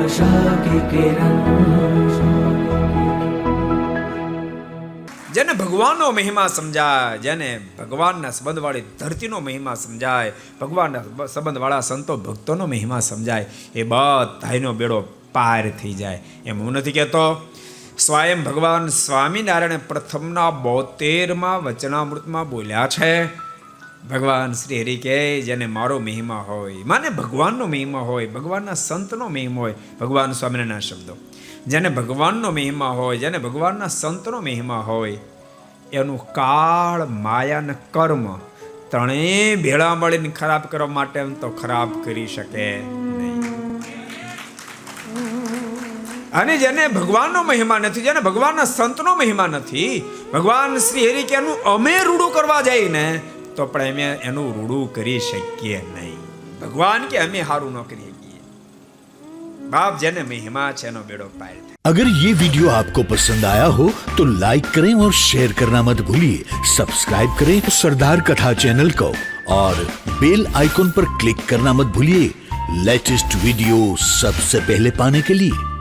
आशा की किरण। જેને ભગવાનનો મહિમા સમજાય, જેને ભગવાનના સંબંધવાળી ધરતીનો મહિમા સમજાય, ભગવાનના સંબંધવાળા સંતો ભક્તોનો મહિમા સમજાય, એ બધાનો બેડો પાર થઈ જાય. એમ હું નથી કહેતો. સ્વયં ભગવાન સ્વામિનારાયણ પ્રથમના 72માં વચનામૃતમાં બોલ્યા છે. ભગવાન શ્રી હરિ કહે જેને મારો મહિમા હોય, માને ભગવાનનો મહિમા હોય, ભગવાનના સંતનો મહિમા હોય, ભગવાન સ્વામિનારાયણના શબ્દો, જેને ભગવાનનો મહિમા હોય, જેને ભગવાનના સંતનો મહિમા હોય, એનું કાળ, માયા અને કર્મ ત્રણેય ભેળા મળીને ખરાબ કરવા માટે એમ તો ખરાબ કરી શકે નહીં. અને જેને ભગવાનનો મહિમા નથી, જેને ભગવાનના સંતનો મહિમા નથી, ભગવાન શ્રી હરિ કે એનું અમે રૂડું કરવા જઈએ ને તો પણ અમે એનું રૂડું કરી શકીએ નહીં. ભગવાન કે અમે સારું ન કરી શકીએ. બાપ જેને મહિમા છે એનો બેડો પાર થાય. अगर ये वीडियो आपको पसंद आया हो तो लाइक करें और शेयर करना मत भूलिए. सब्सक्राइब करें सरदार कथा चैनल को और बेल आइकॉन पर क्लिक करना मत भूलिए लेटेस्ट वीडियो सबसे पहले पाने के लिए.